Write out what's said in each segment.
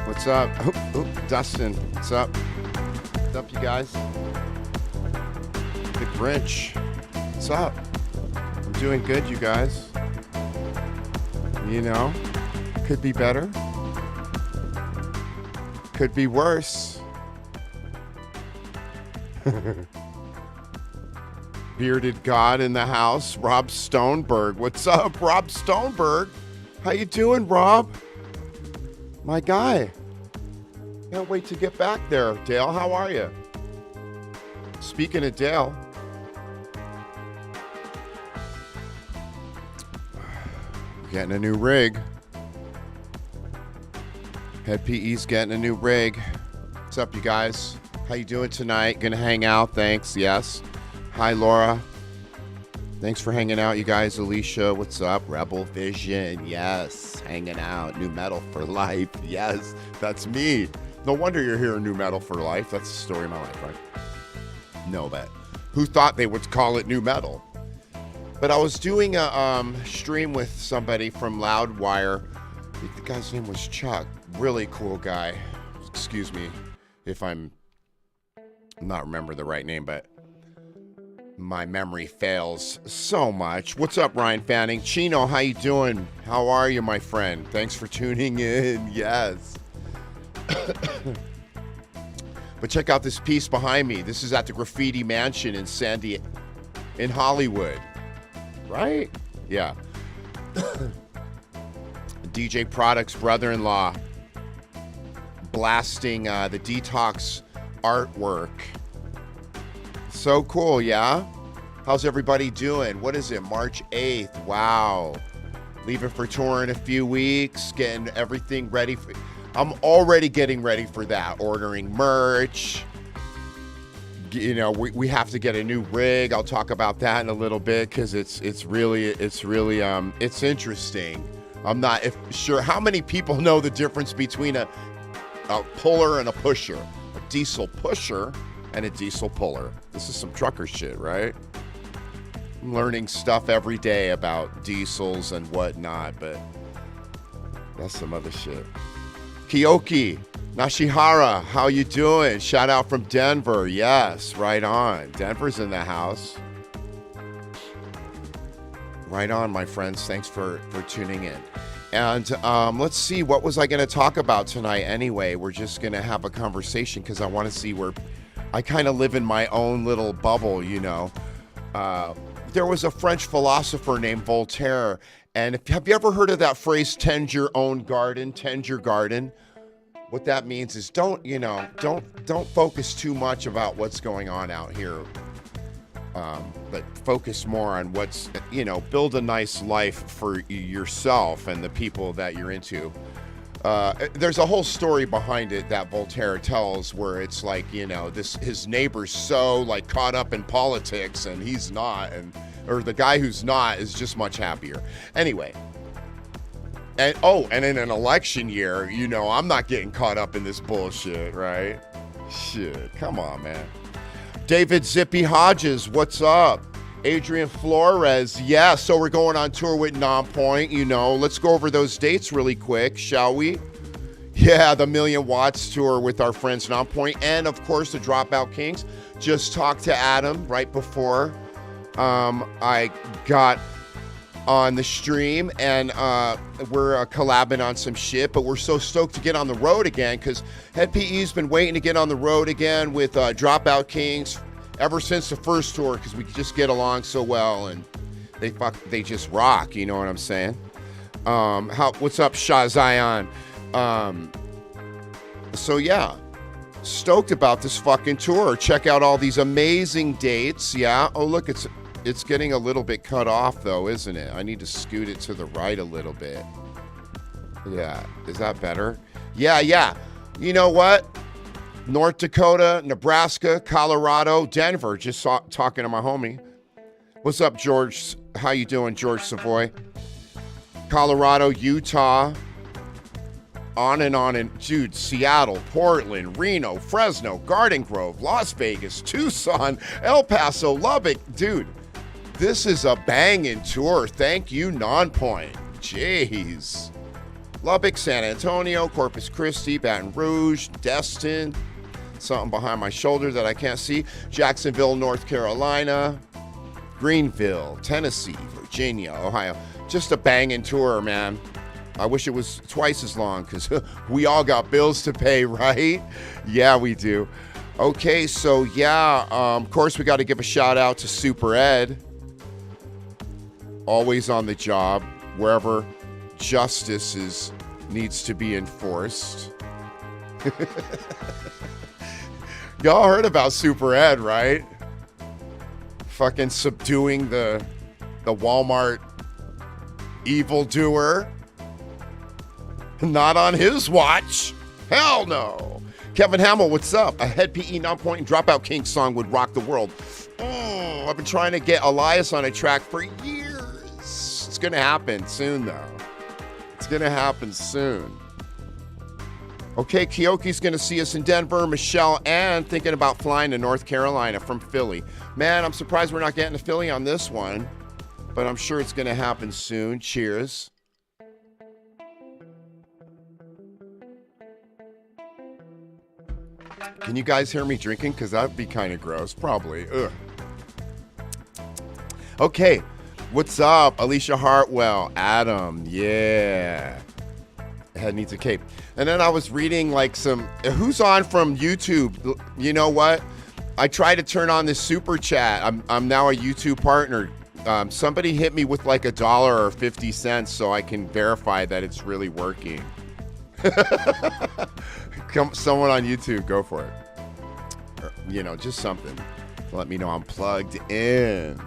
What's up? Dustin, what's up? What's up, you guys? Big Grinch, what's up? I'm doing good, you guys. You know, could be better. Could be worse. Bearded God in the house, Rob Stoneberg. What's up, Rob Stoneberg? How you doing, Rob? My guy. Can't wait to get back there. Dale, how are you? Speaking of Dale, getting a new rig. Head PE's getting a new rig. What's up, you guys? How you doing tonight? Gonna hang out? Thanks. Yes. Hi, Laura. Thanks for hanging out, you guys. Alicia, what's up? Rebel Vision. Yes. Hanging out. New Metal for Life. Yes. That's me. No wonder you're here in New Metal for Life. That's the story of my life, right? No, but who thought they would call it New Metal? But I was doing a stream with somebody from Loudwire. The guy's name was Chuck. Really cool guy. Excuse me if I'm not remember the right name, but my memory fails so much. What's up, Ryan Fanning? Chino, how you doing? How are you, my friend? Thanks for tuning in. Yes. But check out this piece behind me. This is at the Graffiti Mansion in Hollywood. Right? Yeah. DJ Product's brother-in-law blasting the Detox artwork. So cool, yeah? How's everybody doing? What is it, March 8th? Wow. Leaving for tour in a few weeks, getting everything ready. I'm already getting ready for that, ordering merch. You know, we have to get a new rig. I'll talk about that in a little bit because it's really interesting. I'm not sure how many people know the difference between a puller and a pusher, a diesel pusher and a diesel puller. This is some trucker shit, right? I'm learning stuff every day about diesels and whatnot, but that's some other shit. Kiyoki, Nashihara, how you doing? Shout out from Denver. Yes, right on. Denver's in the house. Right on, my friends. Thanks for tuning in. And let's see, what was I going to talk about tonight anyway? We're just going to have a conversation because I want to see where I kind of live in my own little bubble, you know. There was a French philosopher named Voltaire. And have you ever heard of that phrase, tend your own garden, tend your garden? What that means is don't focus too much about what's going on out here but focus more on what's, build a nice life for yourself and the people that you're into. There's a whole story behind it that Voltaire tells where it's like, his neighbor's so like caught up in politics and he's not, or the guy who's not is just much happier. Anyway. And in an election year, I'm not getting caught up in this bullshit, right? Shit, come on, man. David Zippy Hodges, what's up? Adrian Flores, yeah, so we're going on tour with Nonpoint, Let's go over those dates really quick, shall we? Yeah, the Million Watts tour with our friends Nonpoint, and of course the Dropout Kings. Just talked to Adam right before I got on the stream, and we're collabing on some shit, but we're so stoked to get on the road again because Head PE's been waiting to get on the road again with Dropout Kings ever since the first tour because we just get along so well, and they just rock, you know what I'm saying? What's up, Shah Zion? So yeah, stoked about this fucking tour. Check out all these amazing dates. Yeah. Oh, look, it's getting a little bit cut off though, isn't it? I need to scoot it to the right a little bit. Yeah, is that better? Yeah. You know what? North Dakota, Nebraska, Colorado, Denver. Just talking to my homie. What's up, George? How you doing, George Savoy? Colorado, Utah. On and dude, Seattle, Portland, Reno, Fresno, Garden Grove, Las Vegas, Tucson, El Paso, Lubbock. Dude, this is a banging tour. Thank you, Nonpoint. Jeez. Lubbock, San Antonio, Corpus Christi, Baton Rouge, Destin. Something behind my shoulder that I can't see. Jacksonville, North Carolina. Greenville, Tennessee, Virginia, Ohio. Just a banging tour, man. I wish it was twice as long because we all got bills to pay, right? Yeah, we do. Okay, so yeah, of course we got to give a shout out to Super Ed. Always on the job, wherever justice needs to be enforced. Y'all heard about Super Ed, right? Fucking subduing the Walmart evildoer. Not on his watch. Hell no. Kevin Hamill, what's up? A Head PE Nonpoint and Dropout King song would rock the world. I've been trying to get Elias on a track for years. It's going to happen soon, though. It's going to happen soon. Okay, Kyoki's going to see us in Denver. Michelle Ann thinking about flying to North Carolina from Philly. Man, I'm surprised we're not getting to Philly on this one, but I'm sure it's going to happen soon. Cheers. Can you guys hear me drinking? Because that'd be kind of gross. Probably. Ugh. Okay. What's up? Alicia Hartwell. Adam. Yeah. Head needs a cape. And then I was reading like some... Who's on from YouTube? You know what? I tried to turn on this super chat. I'm now a YouTube partner. Somebody hit me with like $1 or 50 cents so I can verify that it's really working. Someone on YouTube, go for it. Or, just something to let me know I'm plugged in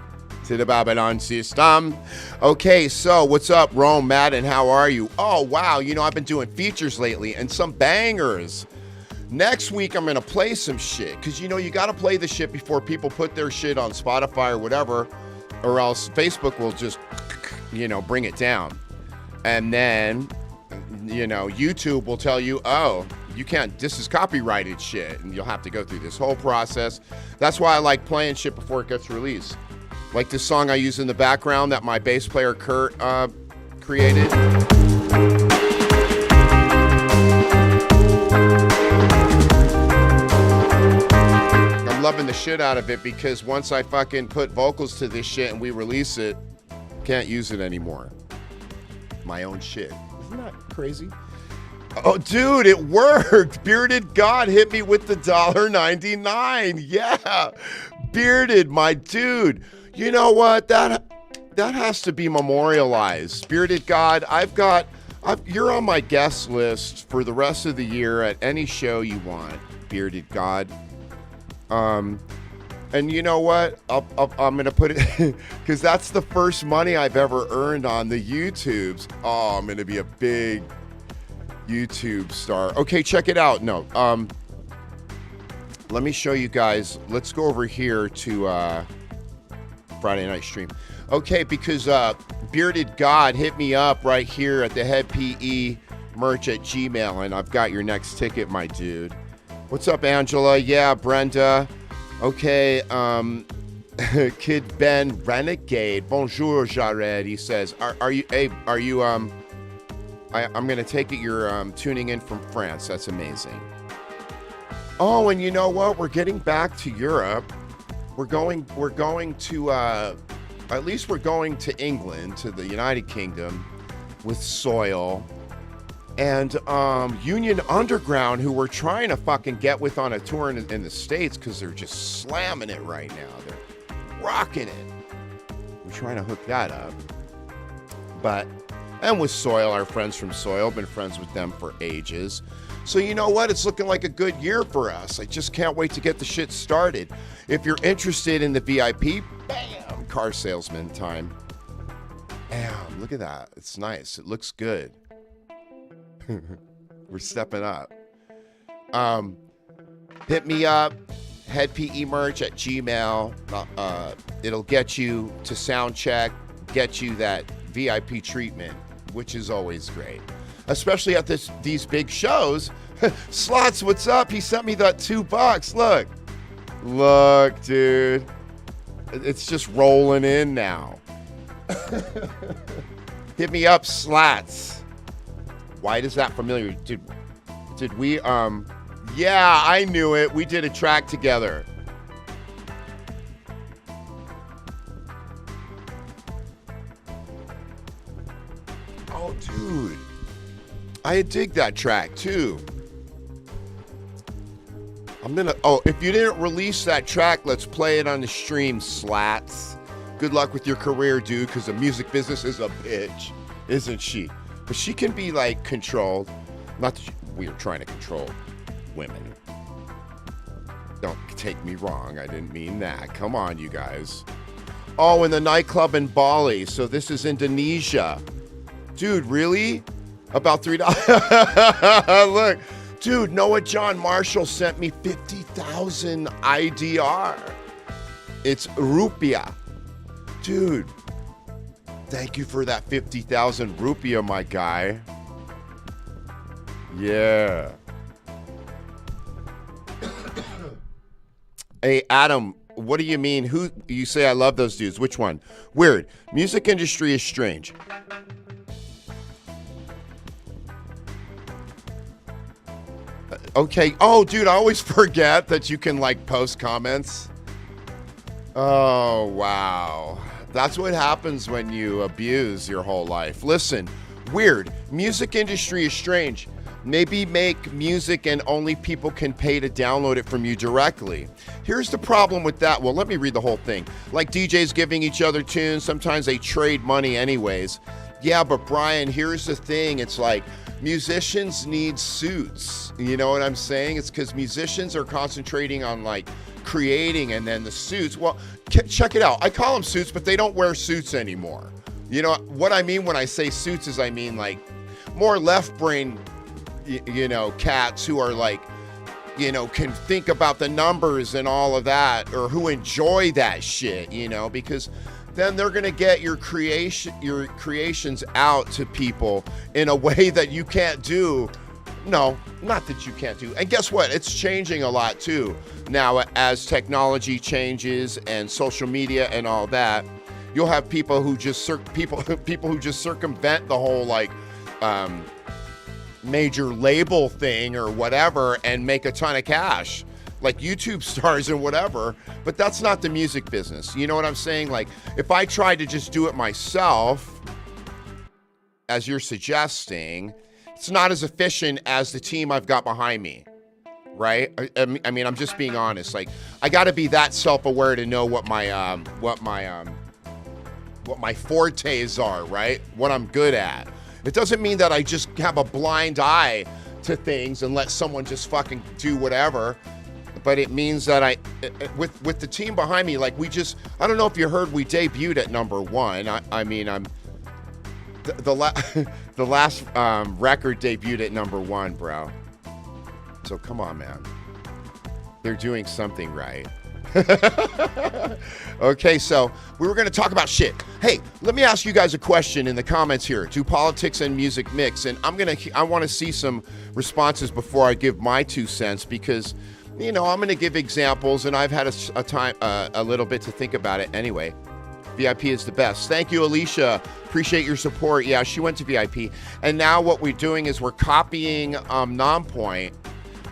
to the Babylon system. Okay, so what's up, Rome Madden? How are you? Oh, wow. I've been doing features lately and some bangers. Next week, I'm going to play some shit because, you got to play the shit before people put their shit on Spotify or whatever, or else Facebook will just, bring it down. And then... YouTube will tell you, oh, you can't, this is copyrighted shit, and you'll have to go through this whole process. That's why I like playing shit before it gets released. Like this song I use in the background that my bass player Kurt created. I'm loving the shit out of it because once I fucking put vocals to this shit and we release it, can't use it anymore. My own shit. Isn't that crazy? Oh, dude, it worked. Bearded God hit me with the $1.99. Yeah. Bearded, my dude. You know what? That has to be memorialized. Bearded God, you're on my guest list for the rest of the year at any show you want. Bearded God. And And you know what? I'm going to put it, because that's the first money I've ever earned on the YouTubes. Oh, I'm going to be a big YouTube star. Okay, check it out. No, let me show you guys. Let's go over here to Friday night stream. Okay, because Bearded God hit me up right here at the Head PE merch at Gmail, and I've got your next ticket, my dude. What's up, Angela? Yeah, Brenda. Okay, Kid Ben Renegade. Bonjour, Jared. He says, are you, I'm going to take it you're tuning in from France. That's amazing. Oh, and you know what? We're getting back to Europe. We're going to, at least we're going to England, to the United Kingdom with Soil. And Union Underground, who we're trying to fucking get with on a tour in the States because they're just slamming it right now. They're rocking it. We're trying to hook that up. And with Soil, our friends from Soil, been friends with them for ages. So you know what? It's looking like a good year for us. I just can't wait to get the shit started. If you're interested in the VIP, bam, car salesman time. Damn, look at that. It's nice. It looks good. We're stepping up. Hit me up, headpemerch at Gmail. It'll get you to sound check, get you that VIP treatment, which is always great, especially at these big shows. Slots, what's up? He sent me that $2. Look, dude, it's just rolling in now. Hit me up, Slats. Why does that familiar? Did we, yeah, I knew it. We did a track together. Oh, dude. I dig that track, too. If you didn't release that track, let's play it on the stream, Slats. Good luck with your career, dude, because the music business is a bitch, isn't she? But she can be, like, controlled. Not that we are trying to control women. Don't take me wrong. I didn't mean that. Come on, you guys. Oh, in the nightclub in Bali. So this is Indonesia. Dude, really? About $3. Look. Dude, Noah John Marshall sent me 50,000 IDR. It's rupiah. Dude. Thank you for that 50,000 rupiah, my guy. Yeah. Hey, Adam, what do you mean? Who you say I love those dudes? Which one? Weird. Music industry is strange. Okay. Oh, dude, I always forget that you can, like, post comments. Oh, wow. That's what happens when you abuse your whole life. Listen, weird. Music industry is strange. Maybe make music and only people can pay to download it from you directly. Here's the problem with that. Well, let me read the whole thing. Like DJs giving each other tunes, sometimes they trade money anyways. Yeah, but Brian, here's the thing. It's like musicians need suits. You know what I'm saying? It's because musicians are concentrating on, like, creating, and then the suits. Well, check it out. I call them suits, but they don't wear suits anymore. You know what I mean when I say suits is I mean, like, more left brain, you know, cats who are, like, you know, can think about the numbers and all of that, or who enjoy that shit, you know, because then they're gonna get your creations out to people in a way that you can't do. No, not that you can't do. And guess what? It's changing a lot too. Now, as technology changes and social media and all that, you'll have people who just people who just circumvent the whole, like, major label thing or whatever and make a ton of cash, like YouTube stars and whatever. But that's not the music business. You know what I'm saying? Like, if I tried to just do it myself, as you're suggesting, it's not as efficient as the team I've got behind me, right? I mean, I'm just being honest. Like, I got to be that self-aware to know what my fortes are, right? What I'm good at. It doesn't mean that I just have a blind eye to things and let someone just fucking do whatever. but it means that with the team behind me, like I don't know if you heard, we debuted at number 1. The last record debuted at number 1, bro. So come on, man. They're doing something right. Okay, so we were going to talk about shit. Hey, let me ask you guys a question in the comments here. Do politics and music mix? And I want to see some responses before I give my 2 cents, because, I'm going to give examples, and I've had a little bit to think about it anyway. VIP is the best. Thank you, Alicia. Appreciate your support. Yeah, she went to VIP. And now what we're doing is we're copying Nonpoint,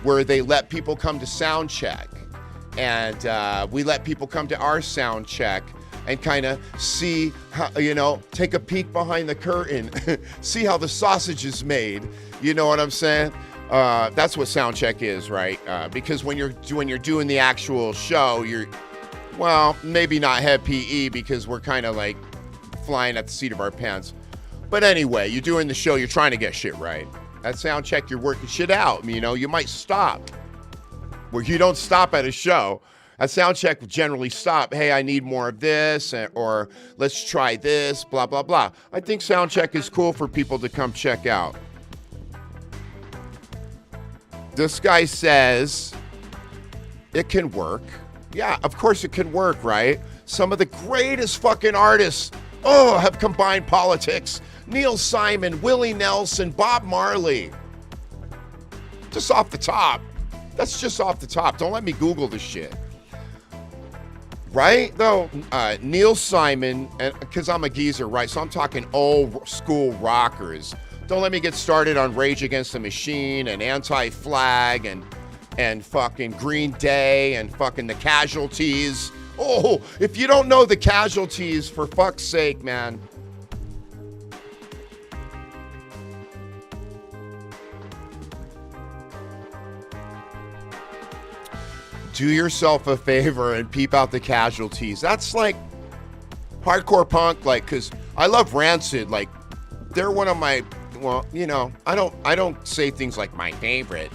where they let people come to sound check. And we let people come to our sound check and kind of see how, take a peek behind the curtain, see how the sausage is made. You know what I'm saying? That's what sound check is, right? Because when you're doing the actual show, maybe not have PE, because we're kind of like flying at the seat of our pants. But anyway, you're doing the show, you're trying to get shit right. At sound check, you're working shit out. You might stop. Where you don't stop at a show. At sound check, we generally stop. Hey, I need more of this, or let's try this, blah, blah, blah. I think sound check is cool for people to come check out. This guy says it can work. Yeah, of course it can work, right? Some of the greatest fucking artists, have combined politics. Neil Simon, Willie Nelson, Bob Marley. Just off the top. That's just off the top. Don't let me Google this shit. Right? Though, Neil Simon, because I'm a geezer, right? So I'm talking old school rockers. Don't let me get started on Rage Against the Machine and Anti-Flag and fucking Green Day and fucking the Casualties. Oh, if you don't know the Casualties, for fuck's sake, man. Do yourself a favor and peep out the Casualties. That's like hardcore punk, like, because I love Rancid. Like, they're one of my, I don't say things like my favorite.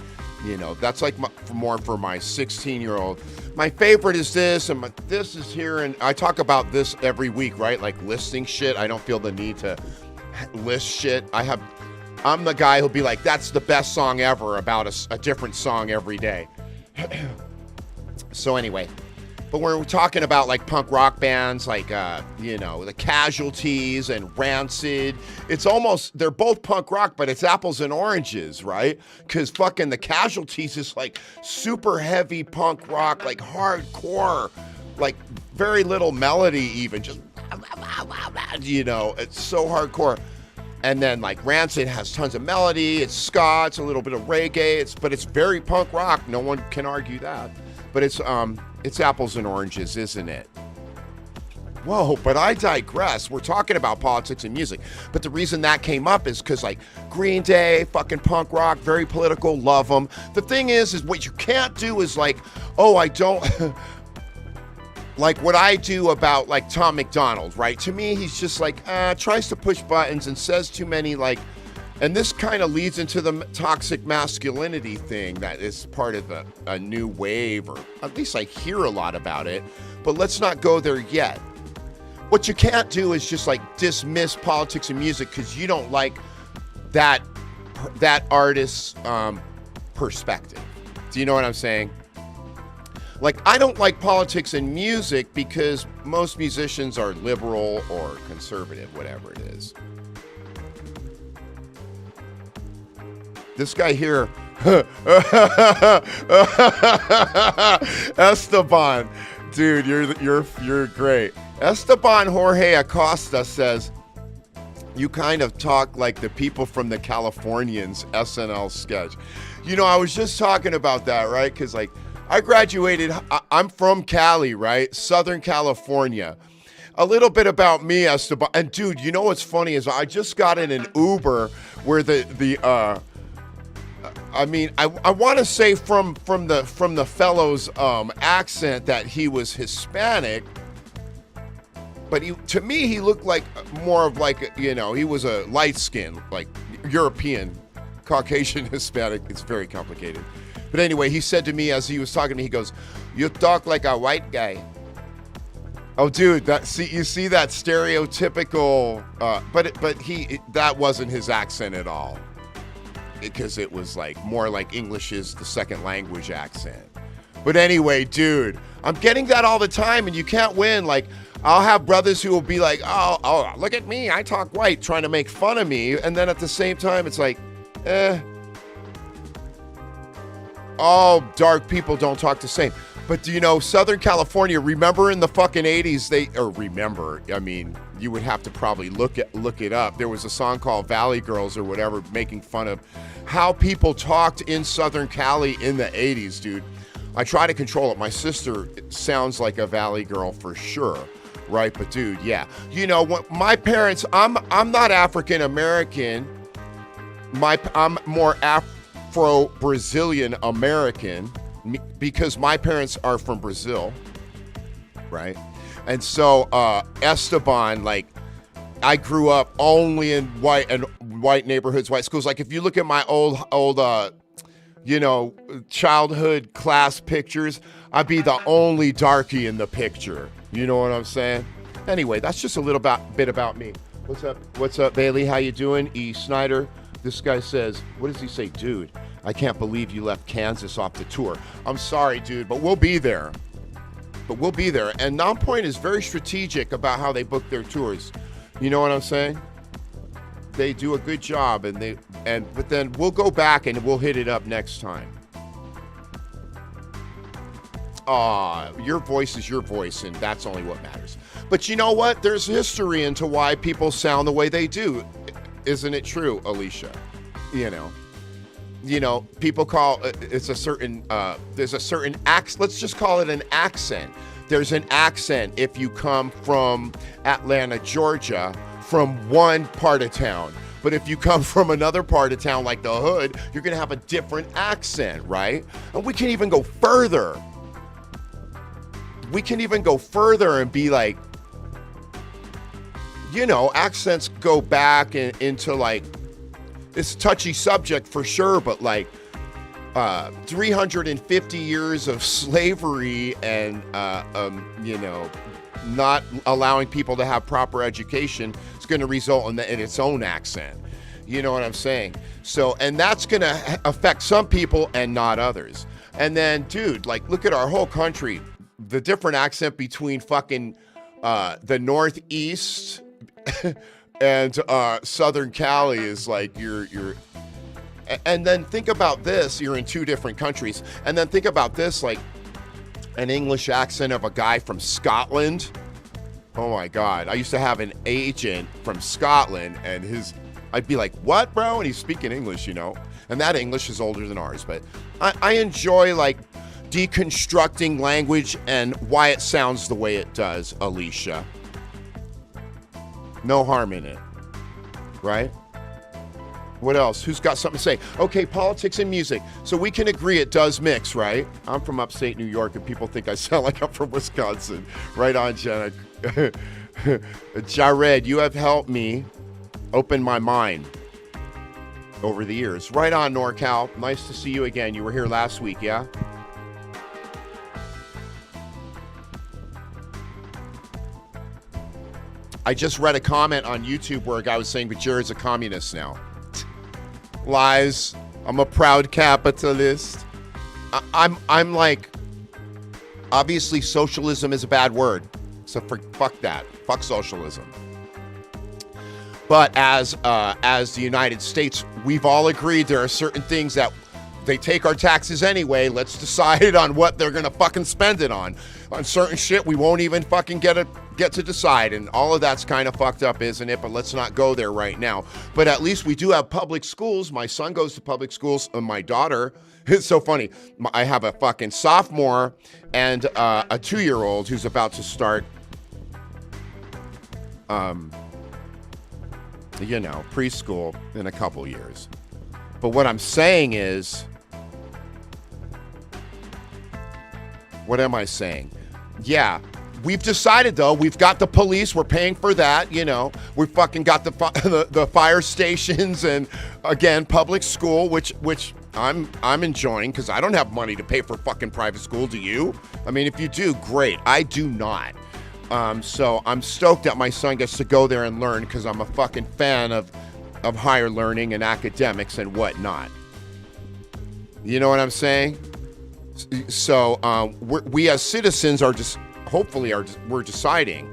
That's like more for my 16-year-old. My favorite is this, and this is here, and I talk about this every week, right? Like listing shit. I don't feel the need to list shit. I'm the guy who'll be like, that's the best song ever, about a different song every day. So anyway, but when we're talking about like punk rock bands, like, the Casualties and Rancid, they're both punk rock, but it's apples and oranges, right? Because fucking the Casualties is like super heavy punk rock, like hardcore, like very little melody even, just, it's so hardcore. And then like Rancid has tons of melody, it's ska, it's a little bit of reggae, but it's very punk rock. No one can argue that. But it's apples and oranges, isn't it? Whoa, but I digress. We're talking about politics and music. But the reason that came up is because, like, Green Day, fucking punk rock, very political, love them. The thing is what you can't do is like, I don't... like what I do about, like, Tom McDonald, right? To me, he's just like, tries to push buttons and says too many, like... And this kind of leads into the toxic masculinity thing that is part of a new wave, or at least I hear a lot about it, but let's not go there yet. What you can't do is just like dismiss politics and music because you don't like that artist's perspective. Do you know what I'm saying? Like, I don't like politics and music because most musicians are liberal or conservative, whatever it is. This guy here, Esteban, dude, you're great. Esteban Jorge Acosta says, you kind of talk like the people from the Californians SNL sketch. I was just talking about that, right? Because like I graduated, I'm from Cali, right? Southern California. A little bit about me, Esteban. And dude, you know what's funny is I just got in an Uber where I want to say from the fellow's accent that he was Hispanic, but to me he looked like more of like, he was a light skin, like European, Caucasian, Hispanic. It's very complicated. But anyway, he said to me as he was talking to me, he goes, "You talk like a white guy." Oh, dude, you see that stereotypical, that wasn't his accent at all, because it was like more like English is the second language accent. But anyway, dude, I'm getting that all the time, and you can't win. Like, I'll have brothers who will be like, oh, look at me, I talk white, trying to make fun of me, and then at the same time, it's like, all dark people don't talk the same. But do you know, Southern California, remember in the fucking 80s, you would have to probably look it up. There was a song called Valley Girls or whatever, making fun of how people talked in Southern Cali in the 80s, dude. I try to control it. My sister sounds like a Valley girl for sure, right? But dude, yeah. You know, what my parents, I'm not African American. I'm more Afro-Brazilian American, because my parents are from Brazil, right? And so Esteban, like, I grew up only in white neighborhoods, white schools. Like, if you look at my old childhood class pictures, I'd be the only darkie in the picture. You know what I'm saying? Anyway, that's just a little bit about me. What's up, Bailey? How you doing? E. Snyder. This guy says, what does he say? Dude, I can't believe you left Kansas off the tour. I'm sorry, dude, but we'll be there. And Nonpoint is very strategic about how they book their tours. You know what I'm saying? They do a good job, but then we'll go back and we'll hit it up next time. Your voice is your voice, and that's only what matters. But you know what? There's history into why people sound the way they do. Isn't it true, Alicia? You know, people call there's a certain accent. Let's just call it an accent. There's an accent if you come from Atlanta, Georgia, from one part of town. But if you come from another part of town, like the hood, you're going to have a different accent, right? And we can even go further. And be like, accents go back into like, it's a touchy subject for sure, but like 350 years of slavery and, not allowing people to have proper education is going to result in its own accent. You know what I'm saying? So, and that's going to affect some people and not others. And then, dude, like, look at our whole country. The different accent between fucking the Northeast and Southern Cali is like you're. And then think about this. You're in two different countries. And then think about this, like, an English accent of a guy from Scotland. Oh my God. I used to have an agent from Scotland, and I'd be like, what, bro? And he's speaking English, and that English is older than ours. But I enjoy like deconstructing language and why it sounds the way it does, Alicia. No harm in it, right? What else? Who's got something to say? Okay, politics and music. So we can agree it does mix, right? I'm from upstate New York, and people think I sound like I'm from Wisconsin. Right on, Jenna. Jared, you have helped me open my mind over the years. Right on, NorCal. Nice to see you again. You were here last week, yeah? I just read a comment on YouTube where a guy was saying, but Jared's a communist now. Lies. I'm a proud capitalist. I'm like, obviously socialism is a bad word. So fuck that. Fuck socialism. But as the United States, we've all agreed there are certain things that they take our taxes anyway. Let's decide on what they're gonna fucking spend it on. On certain shit we won't even fucking get to decide, and all of that's kind of fucked up, isn't it? But let's not go there right now. But at least we do have public schools. My son goes to public schools, and my daughter, it's so funny. I have a fucking sophomore and a 2-year-old who's about to start, preschool in a couple years. But what I'm saying is, what am I saying? Yeah. We've decided, though, we've got the police, we're paying for that, we fucking got the fire stations and, again, public school, which I'm enjoying because I don't have money to pay for fucking private school. Do you? I mean, if you do, great. I do not. So I'm stoked that my son gets to go there and learn because I'm a fucking fan of higher learning and academics and whatnot. You know what I'm saying? So we as citizens are just hopefully we're deciding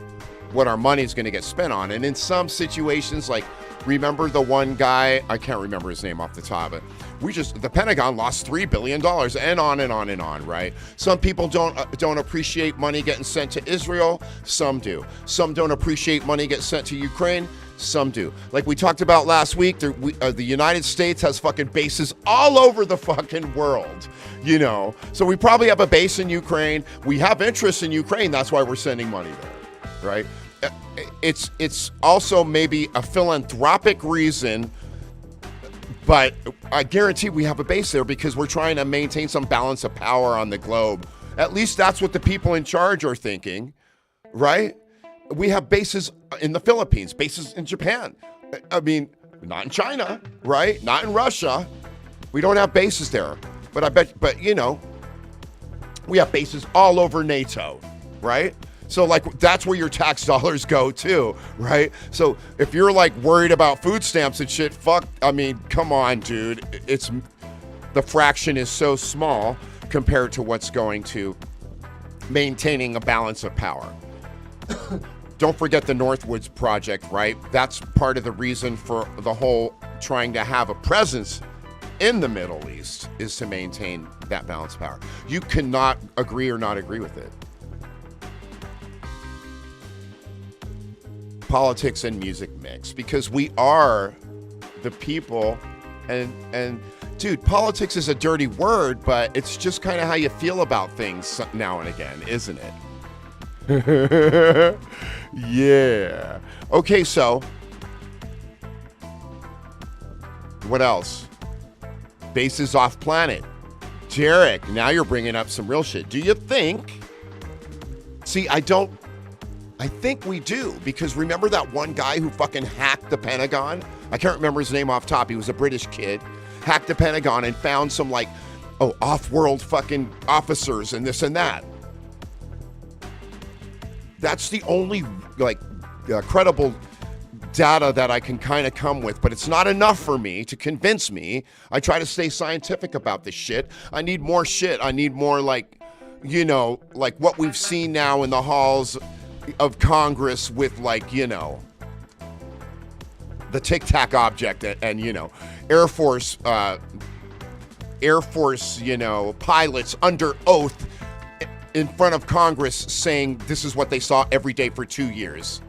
what our money is going to get spent on. And in some situations, like remember the one guy, I can't remember his name off the top, but the Pentagon lost $3 billion and on and on and on, right? Some people don't appreciate money getting sent to Israel. Some do. Some don't appreciate money getting sent to Ukraine. Some do. Like we talked about last week, the United States has fucking bases all over the fucking world, you know? So we probably have a base in Ukraine. We have interest in Ukraine. That's why we're sending money there, right? It's also maybe a philanthropic reason, but I guarantee we have a base there because we're trying to maintain some balance of power on the globe. At least that's what the people in charge are thinking, right? We have bases in the Philippines, bases in Japan. I mean, not in China, right? Not in Russia. We don't have bases there. But you know, we have bases all over NATO, right? So like that's where your tax dollars go too, right? So if you're like worried about food stamps and shit, I mean, come on, dude. The fraction is so small compared to what's going to maintaining a balance of power. Don't forget the Northwoods Project, right? That's part of the reason for the whole trying to have a presence in the Middle East is to maintain that balance of power. You cannot agree or not agree with it. Politics and music mix because we are the people and dude, politics is a dirty word, but it's just kind of how you feel about things now and again, isn't it? Yeah. Okay, so what else? Bases off planet. Jarek, now you're bringing up some real shit. Do you think? See, I think we do, because remember that one guy who fucking hacked the Pentagon? I can't remember his name off top. He was a British kid. Hacked the Pentagon and found some like, off-world fucking officers and this and that. That's the only like credible data that I can kind of come with, but it's not enough for me to convince me. I try to stay scientific about this shit. I need more shit. I need more like, you know, like what we've seen now in the halls of Congress with like, you know, the Tic Tac object and you know, Air Force, you know, pilots under oath in front of Congress saying this is what they saw every day for 2 years.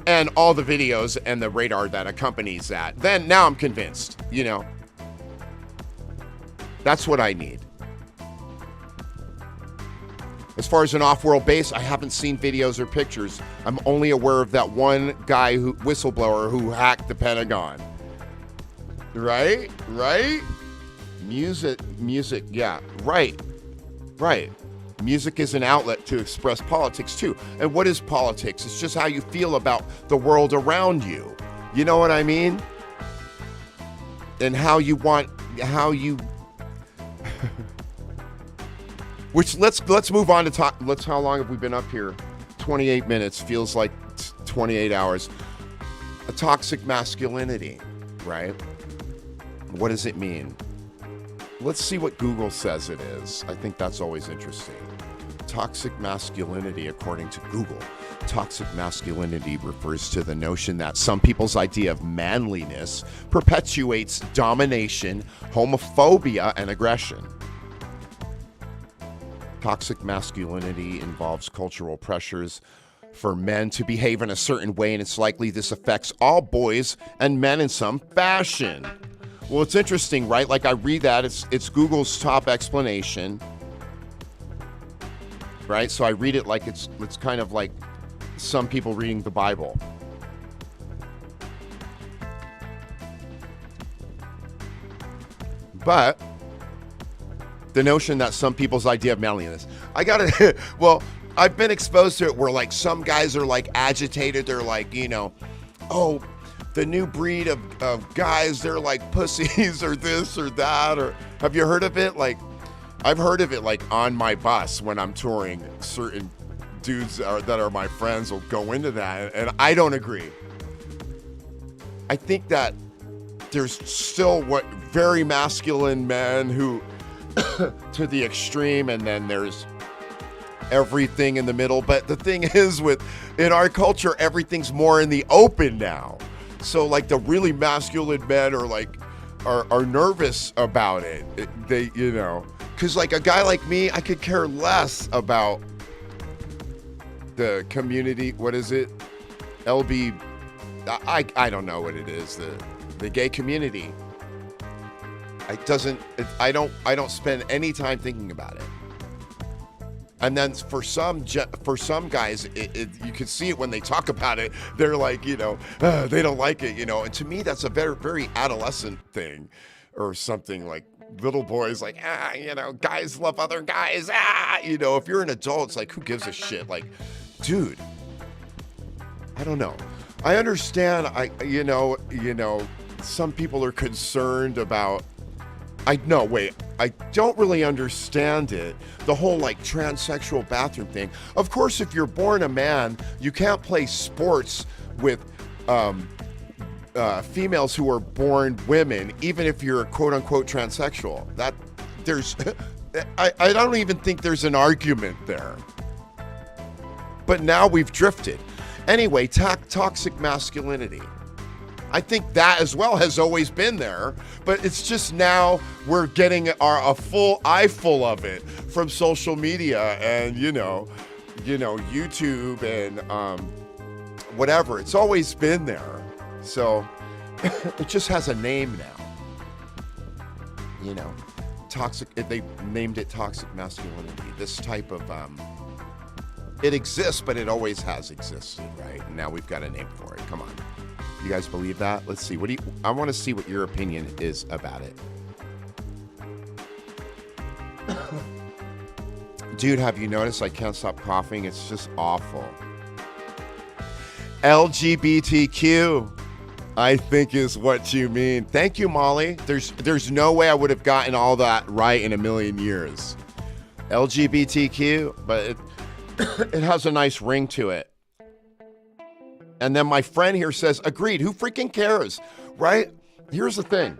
And all the videos and the radar that accompanies that. Then now I'm convinced, you know. That's what I need. As far as an off-world base, I haven't seen videos or pictures. I'm only aware of that one guy whistleblower who hacked the Pentagon. Right? Music, yeah, right. Music is an outlet to express politics too. And what is politics? It's just how you feel about the world around you. You know what I mean? And how you which let's move on to talk. How long have we been up here? 28 minutes, feels like 28 hours. A toxic masculinity, right? What does it mean? Let's see what Google says it is. I think that's always interesting. Toxic masculinity, according to Google. Toxic masculinity refers to the notion that some people's idea of manliness perpetuates domination, homophobia, and aggression. Toxic masculinity involves cultural pressures for men to behave in a certain way, and it's likely this affects all boys and men in some fashion. Well, it's interesting, right? Like I read that, it's Google's top explanation, right? So I read it like it's kind of like some people reading the Bible. But the notion that some people's idea of manliness, well, I've been exposed to it where like some guys are like agitated. They're like, you know, oh, the new breed of guys, they're like pussies or this or that, or have you heard of it? Like, I've heard of it like on my bus when I'm touring. Certain dudes that are my friends will go into that, and I don't agree. I think that there's still very masculine men who to the extreme, and then there's everything in the middle. But the thing is, in our culture, everything's more in the open now. So like the really masculine men are nervous about it. They, you know, because like a guy like me, I could care less about the community. What is it? I don't know what it is. The gay community. I don't spend any time thinking about it. And then for some guys, you can see it when they talk about it. They're like, you know, they don't like it, you know. And to me, that's a very, very adolescent thing, or something like little boys, like, you know, guys love other guys, you know. If you're an adult, it's like, who gives a shit? Like, dude, I don't know. I understand. You know, some people are concerned about. I don't really understand it. The whole like transsexual bathroom thing. Of course, if you're born a man, you can't play sports with females who are born women, even if you're quote unquote transsexual. I don't even think there's an argument there. But now we've drifted. Anyway, toxic masculinity. I think that as well has always been there, but it's just now we're getting a full eyeful of it from social media and you know YouTube and whatever. It's always been there, so it just has a name now. You know, toxic. They named it toxic masculinity. This type of it exists, but it always has existed, right? And now we've got a name for it. Come on. You guys believe that? Let's see. I want to see what your opinion is about it. Dude, have you noticed I can't stop coughing? It's just awful. LGBTQ, I think is what you mean. Thank you, Molly. There's no way I would have gotten all that right in a million years. LGBTQ, but it has a nice ring to it. And then my friend here says, agreed. Who freaking cares, right? Here's the thing.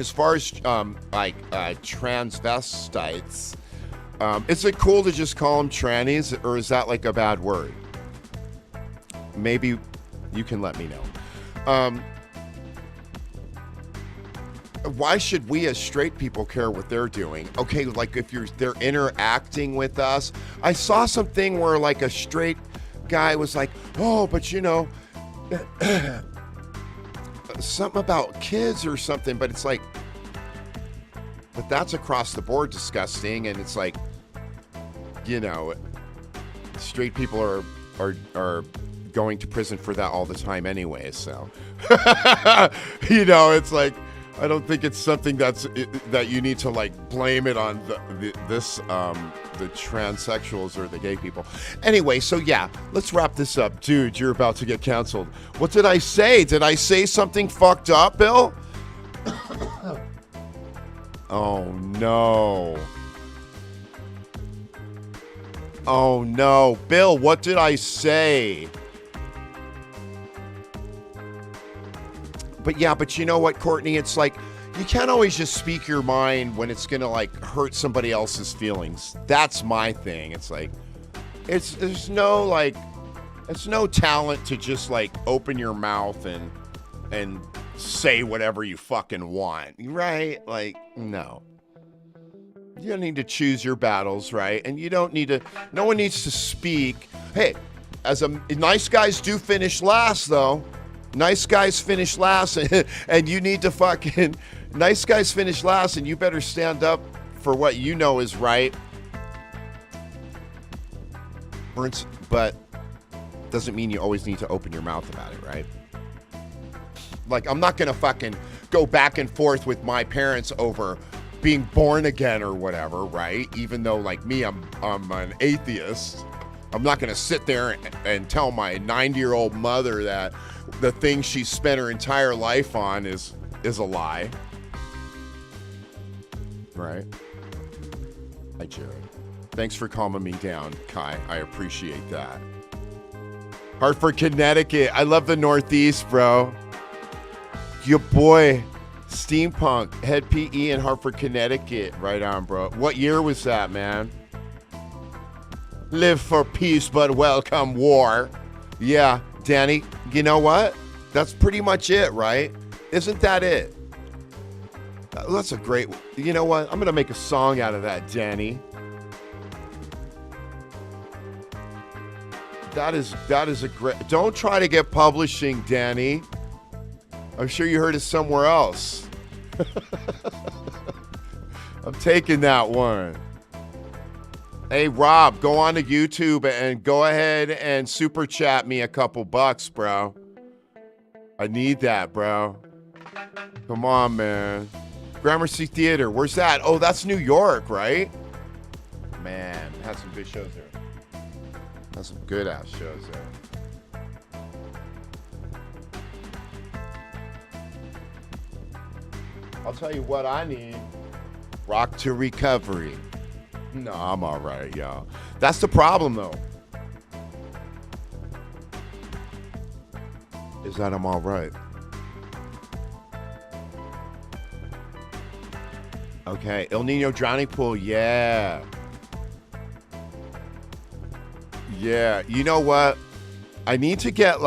As far as transvestites, is it cool to just call them trannies, or is that like a bad word? Maybe you can let me know. Why should we as straight people care what they're doing? Okay, like if they're interacting with us. I saw something where like a straight guy was like, oh, but you know, something about kids or something, but it's like, but that's across the board disgusting. And it's like, you know, straight people are going to prison for that all the time anyway. So, you know, it's like, I don't think it's something that you need to like blame it on the transsexuals or the gay people. Anyway, so yeah, let's wrap this up. Dude, you're about to get canceled. What did I say? Did I say something fucked up, Bill? Oh no. Oh no. Bill, what did I say? But you know what, Courtney? It's like, you can't always just speak your mind when it's going to like hurt somebody else's feelings. That's my thing. It's like, there's no talent to just like open your mouth and say whatever you fucking want, right? Like, no. You don't need to choose your battles, right? And no one needs to speak. Hey, nice guys do finish last though. Nice guys finish last, and you need to fucking... Nice guys finish last, and you better stand up for what you know is right. But doesn't mean you always need to open your mouth about it, right? Like, I'm not gonna fucking go back and forth with my parents over being born again or whatever, right? Even though, like me, I'm an atheist. I'm not going to sit there and tell my 90-year-old mother that the thing she spent her entire life on is a lie. Right? Hi, Jared. Thanks for calming me down, Kai. I appreciate that. Hartford, Connecticut. I love the Northeast, bro. Your boy, Steampunk, head PE in Hartford, Connecticut. Right on, bro. What year was that, man? Live for peace, but welcome war. Yeah, Danny, you know what? That's pretty much it, right? Isn't that it? That's a great, you know what? I'm going to make a song out of that, Danny. That is a great, don't try to get publishing, Danny. I'm sure you heard it somewhere else. I'm taking that one. Hey, Rob, go on to YouTube and go ahead and super chat me a couple bucks, bro. I need that, bro. Come on, man. Gramercy Theater, where's that? Oh, that's New York, right? Man, had some good shows there. Had some good-ass shows there. I'll tell you what I need. Rock to recovery. No, I'm all right, y'all. That's the problem, though. Is that I'm all right. Okay, El Nino Drowning Pool, yeah. Yeah, you know what? I need to get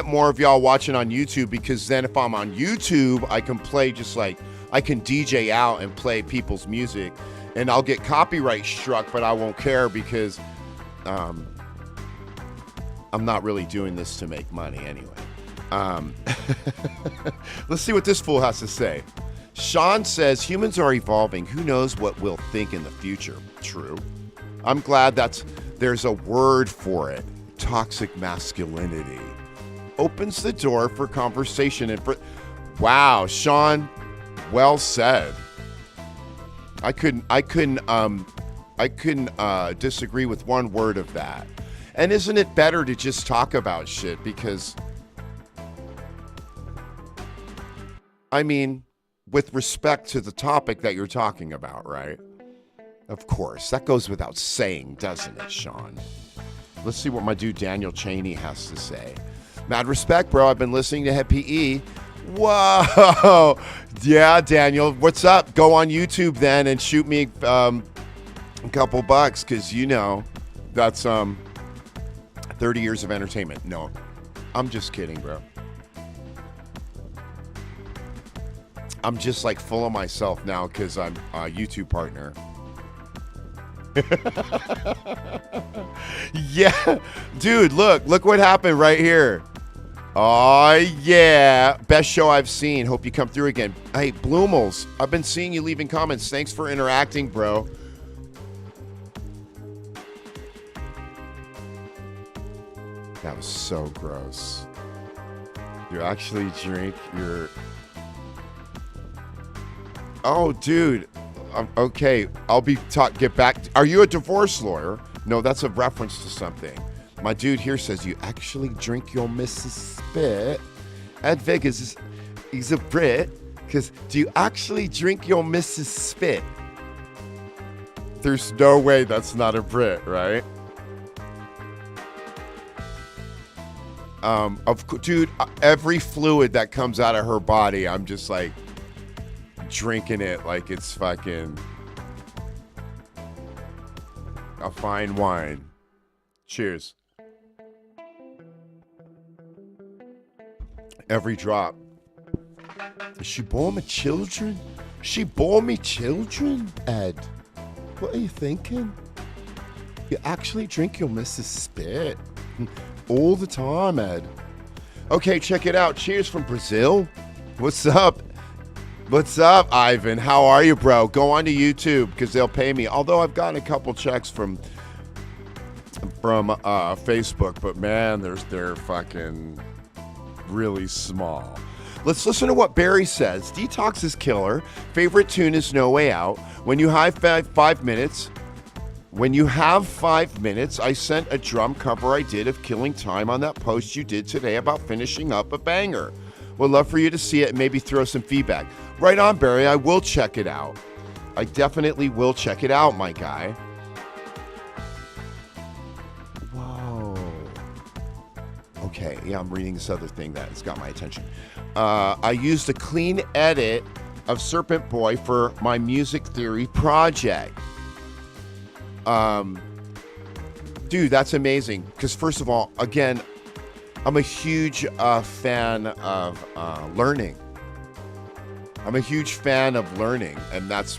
more of y'all watching on YouTube, because then if I'm on YouTube, I can play I can DJ out and play people's music. And I'll get copyright struck, but I won't care because I'm not really doing this to make money anyway. Let's see what this fool has to say. Sean says, humans are evolving. Who knows what we'll think in the future? True. I'm glad there's a word for it. Toxic masculinity. Opens the door for conversation and wow, Sean, well said. I couldn't disagree with one word of that. And isn't it better to just talk about shit? Because, I mean, with respect to the topic that you're talking about, right? Of course, that goes without saying, doesn't it, Sean? Let's see what my dude Daniel Cheney has to say. Mad respect, bro. I've been listening to Head PE. Whoa. Yeah, Daniel. What's up? Go on YouTube then and shoot me a couple bucks, because you know that's 30 years of entertainment. No, I'm just kidding, bro. I'm just like full of myself now because I'm a YouTube partner. Yeah, dude, look what happened right here. Oh, yeah. Best show I've seen. Hope you come through again. Hey, Bloomels, I've been seeing you leaving comments. Thanks for interacting, bro. That was so gross. You actually drink your... Oh, dude. Okay, I'll get back. Are you a divorce lawyer? No, that's a reference to something. My dude here says you actually drink your Mrs. Spit. Ed Vegas, he's a Brit. Because do you actually drink your Mrs. Spit? There's no way that's not a Brit, right? Dude, every fluid that comes out of her body, I'm just like drinking it like it's fucking a fine wine. Cheers. Every drop. She bore me children? She bore me children, Ed. What are you thinking? You actually drink your Mrs. Spit all the time, Ed. Okay, check it out. Cheers from Brazil. What's up? What's up, Ivan? How are you, bro? Go on to YouTube because they'll pay me. Although I've gotten a couple checks from Facebook, but man, they're fucking really small. Let's listen to what Barry says. Detox is killer. Favorite tune is No Way Out. When you high five 5 minutes, When you have 5 minutes, I sent a drum cover I did of Killing Time on that post you did today about finishing up a banger. Would love for you to see it and maybe throw some feedback. Right on, Barry. I will check it out. I definitely will check it out, my guy. Whoa. Okay, yeah, I'm reading this other thing that has got my attention. I used a clean edit of Serpent Boy for my music theory project. Dude, that's amazing. Because first of all, again, I'm a huge fan of learning. I'm a huge fan of learning, and that's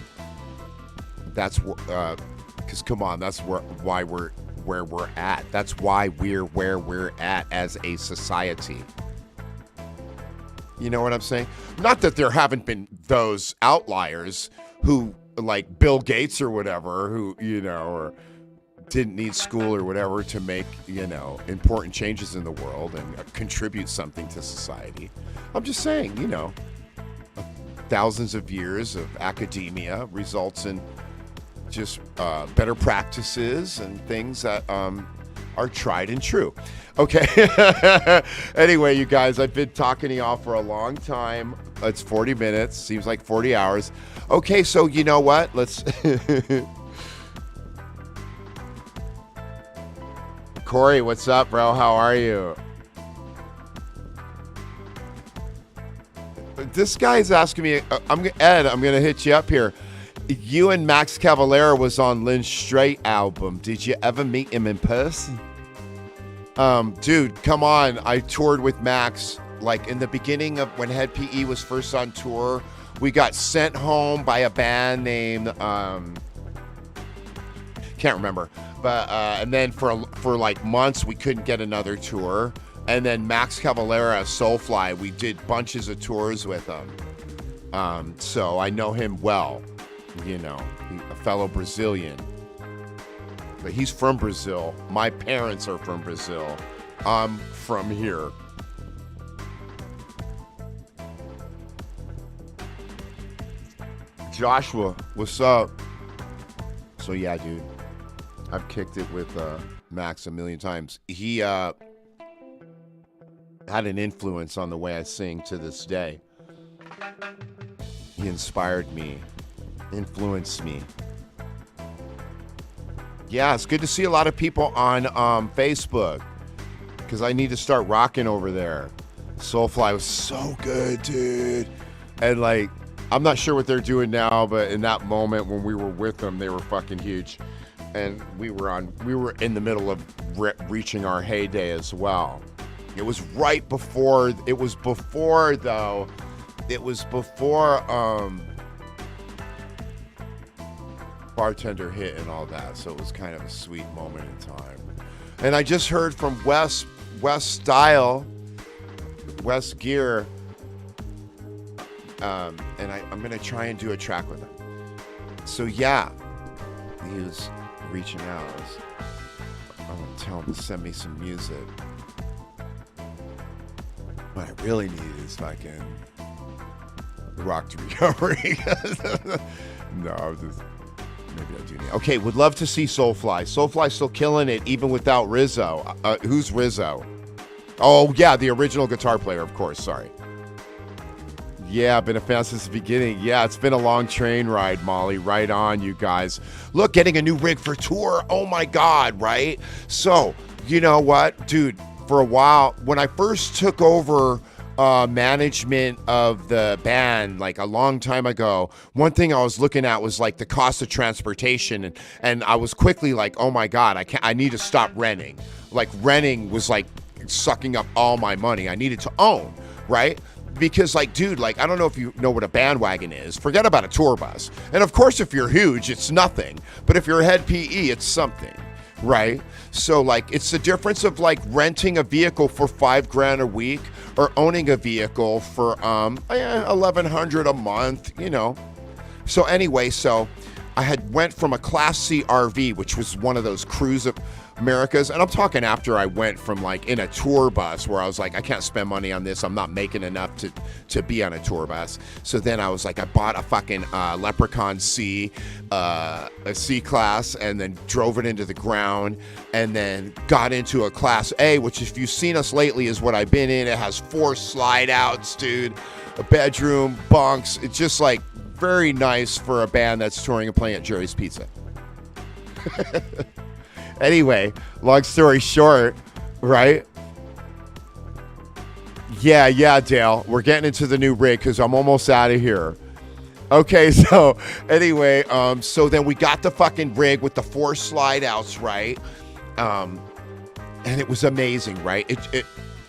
because come on, that's why we're where we're at. That's why we're where we're at as a society. You know what I'm saying? Not that there haven't been those outliers who, like Bill Gates or whatever, who, you know, or didn't need school or whatever to make, you know, important changes in the world and contribute something to society. I'm just saying, you know, thousands of years of academia results in just better practices and things that are tried and true. Okay. Anyway, you guys, I've been talking to y'all for a long time. It's 40 minutes. Seems like 40 hours. Okay, so you know what? Let's... Corey, what's up, bro? How are you? This guy's asking me... Ed, I'm going to hit you up here. You and Max Cavalera was on Lynn's Straight album. Did you ever meet him in person? Dude, come on. I toured with Max, like in the beginning of when Head PE was first on tour. We got sent home by a band named, can't remember. But, and then for like months, we couldn't get another tour. And then Max Cavalera, Soulfly, we did bunches of tours with him. So I know him well, you know, a fellow Brazilian. But he's from Brazil. My parents are from Brazil. I'm from here. Joshua, what's up? So yeah, dude, I've kicked it with Max a million times. He had an influence on the way I sing to this day. He inspired me, influenced me. Yeah, it's good to see a lot of people on Facebook because I need to start rocking over there. Soulfly was so good, dude. And like, I'm not sure what they're doing now, but in that moment when we were with them, they were fucking huge. And we were in the middle of reaching our heyday as well. It was right before, Bartender hit and all that, so it was kind of a sweet moment in time. And I just heard from Wes Style, Wes Gear, and I'm gonna try and do a track with him. So yeah, he was reaching out. I'm gonna tell him to send me some music. What I really need is fucking rock to recovery. No, I was just... Maybe I do need. Okay, would love to see Soulfly. Soulfly still killing it, even without Rizzo. Who's Rizzo? Oh, yeah, the original guitar player, of course. Sorry. Yeah, I've been a fan since the beginning. Yeah, it's been a long train ride, Molly. Right on, you guys. Look, getting a new rig for tour. Oh, my God, right? So, you know what? Dude, for a while, when I first took over management of the band like a long time ago, one thing I was looking at was like the cost of transportation, and I was quickly like, oh my God, I need to stop renting. Like renting was like sucking up all my money. I needed to own, right? Because like, dude, like, I don't know if you know what a bandwagon is. Forget about a tour bus. And of course, if you're huge, it's nothing. But if you're a Head PE, it's something. Right? So like, it's the difference of like renting a vehicle for $5,000 a week or owning a vehicle for $1,100 a month, you know. So anyway, so I had went from a Class C RV, which was one of those cruise Americas, and I'm talking after I went from like in a tour bus where I was like, I can't spend money on this. I'm not making enough to be on a tour bus. So then I was like, I bought a fucking Leprechaun C, a C class, and then drove it into the ground, and then got into a Class A, which if you've seen us lately is what I've been in. It has 4 slide outs, dude, a bedroom, bunks. It's just like very nice for a band that's touring and playing at Jerry's Pizza. Anyway, long story short, right? Yeah, Dale. We're getting into the new rig because I'm almost out of here. Okay, so anyway, so then we got the fucking rig with the 4 slide outs, right? And it was amazing, right?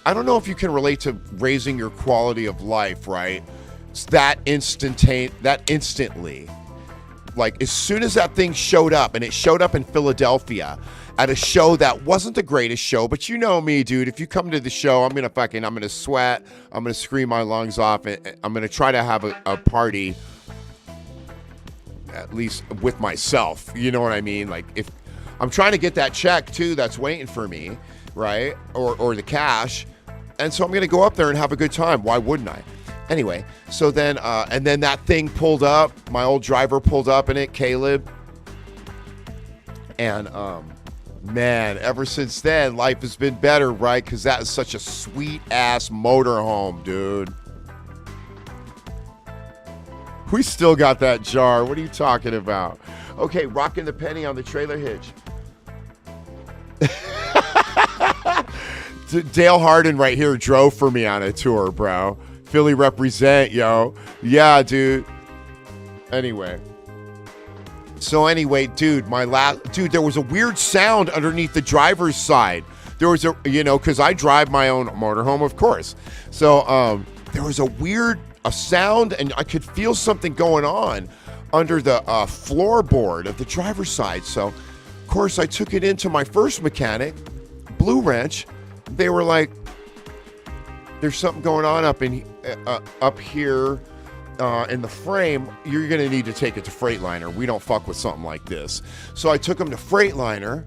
I don't know if you can relate to raising your quality of life, right? It's that instantly. Like, as soon as that thing showed up, and it showed up in Philadelphia at a show that wasn't the greatest show, but you know me, dude. If you come to the show, I'm going to sweat. I'm going to scream my lungs off. And I'm going to try to have a party, at least with myself. You know what I mean? Like, if I'm trying to get that check, too, that's waiting for me, right? Or the cash. And so I'm going to go up there and have a good time. Why wouldn't I? Anyway, so then, and then that thing pulled up. My old driver pulled up in it, Caleb. And, man, ever since then, life has been better, right? Because that is such a sweet-ass motorhome, dude. We still got that jar. What are you talking about? Okay, rocking the penny on the trailer hitch. Dale Hardin right here drove for me on a tour, bro. Philly represent, yo. Yeah, dude. Anyway. So anyway, dude, there was a weird sound underneath the driver's side. There was because I drive my own motorhome, of course. So there was a sound, and I could feel something going on under the floorboard of the driver's side. So, of course, I took it into my first mechanic, Blue Wrench. They were like, there's something going on up here in the frame. You're going to need to take it to Freightliner. We don't fuck with something like this. So I took him to Freightliner.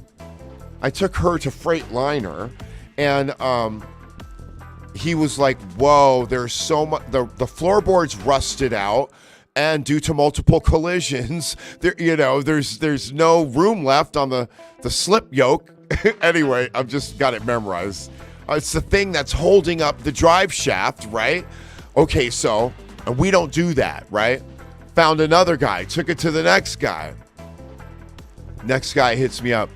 I took her to Freightliner, and he was like, whoa, there's so much. The floorboard's rusted out, and due to multiple collisions, there's no room left on the slip yoke. Anyway, I've just got it memorized. It's the thing that's holding up the drive shaft, right? Okay, so we don't do that, right? Found another guy, took it to the next guy. Next guy hits me up.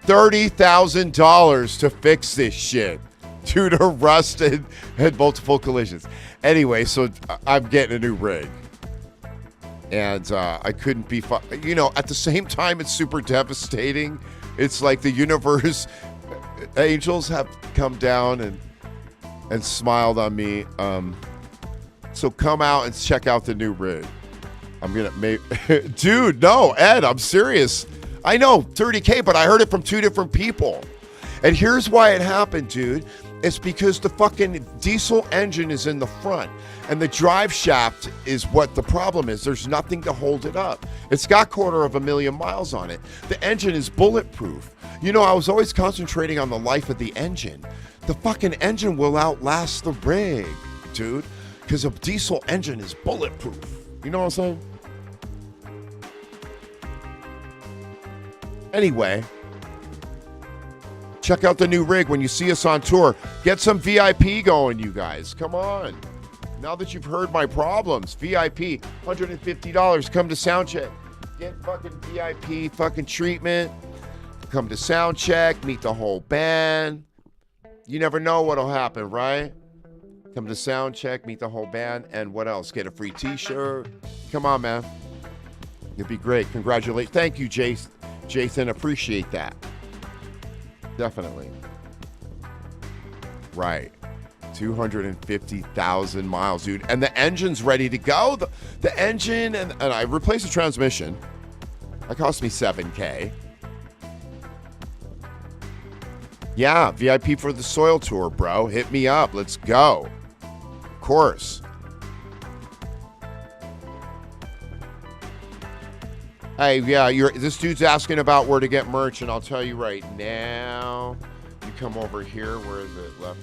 $30,000 to fix this shit due to rust and multiple collisions. Anyway, so I'm getting a new rig. And I couldn't be, at the same time, it's super devastating. It's like the universe, angels have come down and smiled on me. So come out and check out the new rig. I'm going to dude, no, Ed, I'm serious. I know, $30K, but I heard it from 2 different people. And here's why it happened, dude. It's because the fucking diesel engine is in the front, and the drive shaft is what the problem is. There's nothing to hold it up. It's got 250,000 miles on it. The engine is bulletproof. I was always concentrating on the life of the engine. The fucking engine will outlast the rig, dude, because a diesel engine is bulletproof. You know what I'm saying? Anyway, check out the new rig when you see us on tour. Get some VIP going, you guys. Come on. Now that you've heard my problems, VIP, $150. Come to soundcheck. Get fucking VIP fucking treatment. Come to soundcheck. Meet the whole band. You never know what'll happen, right? Come to soundcheck. Meet the whole band. And what else? Get a free t-shirt. Come on, man. It'd be great. Congratulations. Thank you, Jason. Appreciate that. Definitely. Right. 250,000 miles, dude. And the engine's ready to go. The engine, and I replaced the transmission. That cost me $7K. Yeah, VIP for the soil tour, bro. Hit me up. Let's go. Of course. Hey, yeah, this dude's asking about where to get merch, and I'll tell you right now. You come over here. Where is it? Left.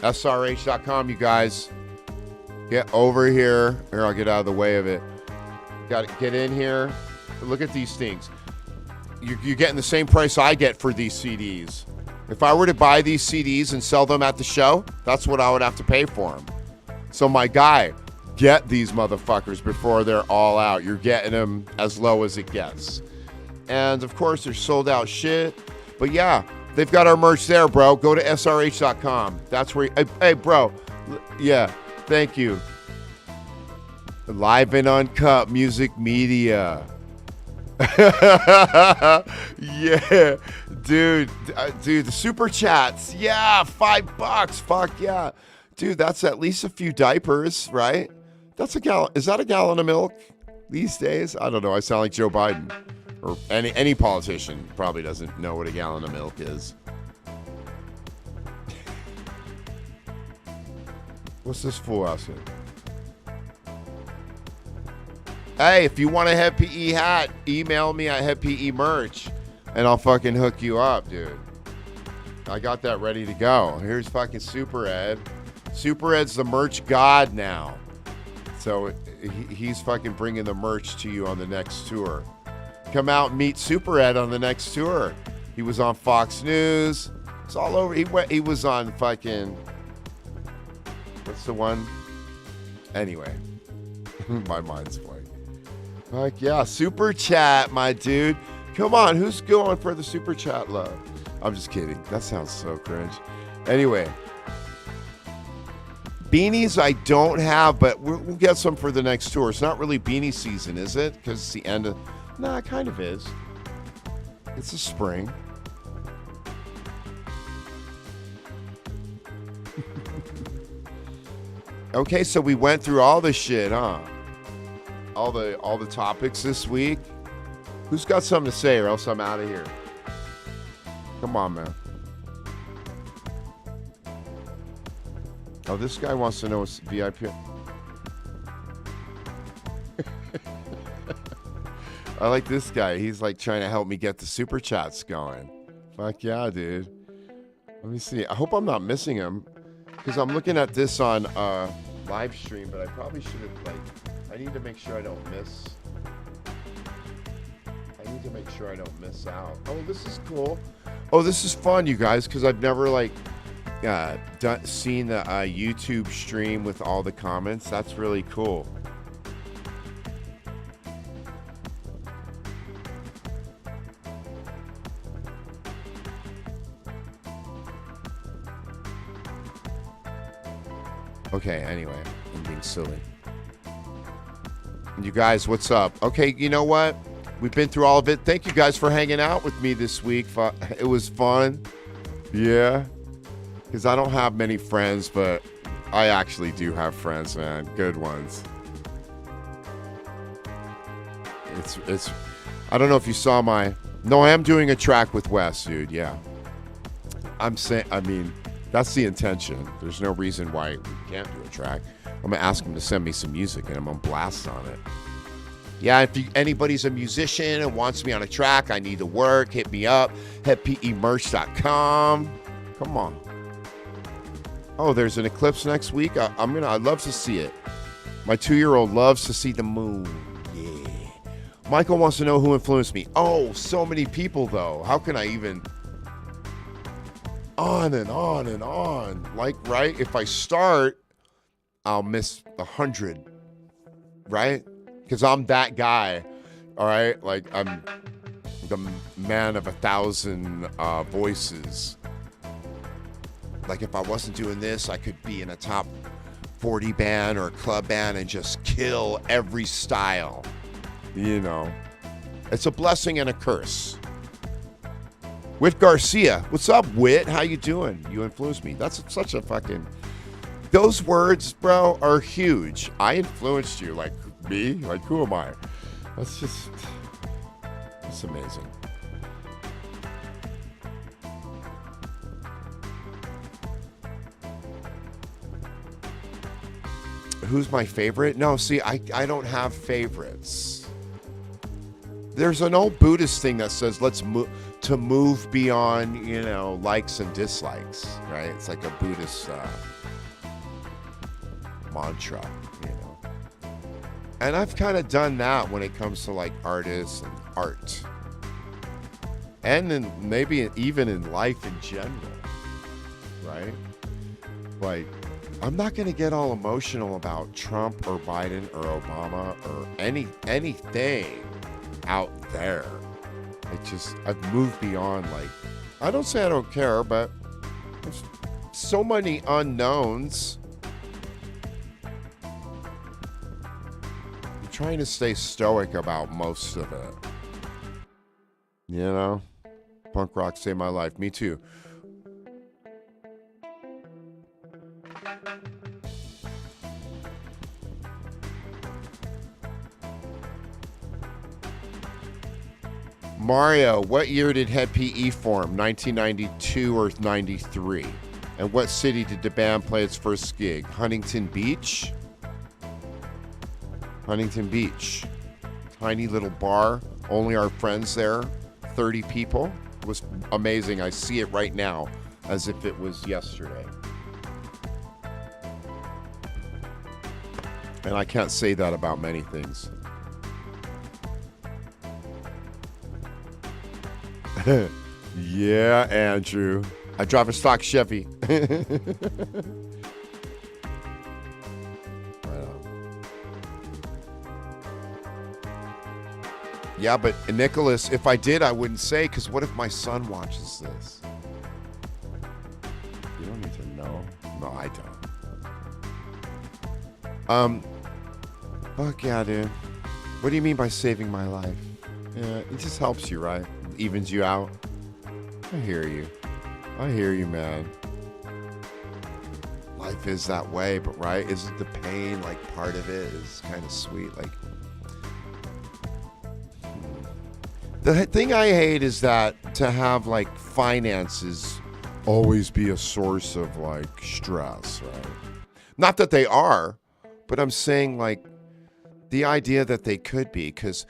SRH.com, you guys. Get over here. Here, I'll get out of the way of it. Got to get in here. Look at these things. You're getting the same price I get for these CDs. If I were to buy these CDs and sell them at the show, that's what I would have to pay for them. So my guy, get these motherfuckers before they're all out. You're getting them as low as it gets. And of course, they're sold out shit. But yeah, they've got our merch there, bro. Go to SRH.com. That's where hey, bro. Yeah, thank you. Live and uncut music media. Yeah, dude, the super chats. Yeah, $5. Fuck yeah. Dude, that's at least a few diapers, right? That's a gallon. Is that a gallon of milk these days? I don't know. I sound like Joe Biden. Or any politician probably doesn't know what a gallon of milk is. What's this fool asking? Hey, if you want a Head PE hat, email me at Head PE merch, and I'll fucking hook you up, dude. I got that ready to go. Here's fucking Super Ed. Super Ed's the merch god now. So he's fucking bringing the merch to you on the next tour. Come out and meet Super Ed on the next tour. He was on Fox News. It's all over. He was on fucking... What's the one? Anyway. My mind's blank. Like, yeah, super chat, my dude. Come on, who's going for the super chat love? I'm just kidding. That sounds so cringe. Anyway. Beanies I don't have, but we'll get some for the next tour. It's not really beanie season, is it? Because it's the end of... Nah, it kind of is. It's the spring. Okay, so we went through all the shit, huh? All the topics this week. Who's got something to say, or else I'm out of here? Come on, man. Oh, this guy wants to know what's VIP. I like this guy. He's like trying to help me get the super chats going. Fuck yeah, dude. Let me see. I hope I'm not missing him, because I'm looking at this on live stream, but I probably should have, like, I need to make sure I don't miss. I need to make sure I don't miss out. Oh, this is cool. Oh, this is fun, you guys, because I've never, like, seen the YouTube stream with all the comments. That's really cool. Okay, anyway, I'm being silly. You guys, what's up? Okay, you know what? We've been through all of it. Thank you guys for hanging out with me this week. It was fun. Yeah. Because I don't have many friends, but I actually do have friends, man. Good ones. It's I don't know if you saw my... No, I am doing a track with Wes, dude. Yeah. I'm saying, I mean, that's the intention. There's no reason why we can't do a track. I'm going to ask him to send me some music, and I'm going to blast on it. Yeah, if anybody's a musician and wants me on a track, I need to work, hit me up. HeadPEmerch.com. Come on. Oh, there's an eclipse next week. I'd love to see it. My 2-year-old loves to see the moon. Yeah. Michael wants to know who influenced me. Oh, so many people, though. How can I even... On and on and on. Like, right? If I start, I'll miss 100. Right? Because I'm that guy. All right? Like, I'm the man of 1,000 voices. Like, if I wasn't doing this, I could be in a top 40 band or a club band and just kill every style. You know. It's a blessing and a curse. Whit Garcia. What's up, Whit? How you doing? You influenced me. That's such a fucking... Those words, bro, are huge. I influenced you. Like, me? Like, who am I? That's just... That's amazing. who's my favorite? No, see, I don't have favorites. There's an old Buddhist thing that says let's move beyond, likes and dislikes, right? It's like a Buddhist mantra, And I've kind of done that when it comes to like artists and art. And then maybe even in life in general, right? Like, I'm not going to get all emotional about Trump or Biden or Obama or anything out there. I've moved beyond, like, I don't say I don't care, but there's so many unknowns. I'm trying to stay stoic about most of it. Punk rock saved my life. Me too. Mario, what year did Head PE form? 1992 or 93? And what city did the band play its first gig? Huntington Beach? Huntington Beach. Tiny little bar. Only our friends there. 30 people. It was amazing. I see it right now as if it was yesterday. And I can't say that about many things. Yeah, Andrew. I drive a stock Chevy. Right on. Yeah, but Nicholas, if I did, I wouldn't say, because what if my son watches this? You don't need to know. No, I don't. Fuck yeah, dude. What do you mean by saving my life? Yeah, it just helps you, right? Evens you out. I hear you. I hear you, man. Life is that way, but right? Isn't the pain like part of it is kind of sweet? Like, the thing I hate is that to have like finances always be a source of like stress, right? Not that they are, but I'm saying like the idea that they could be, because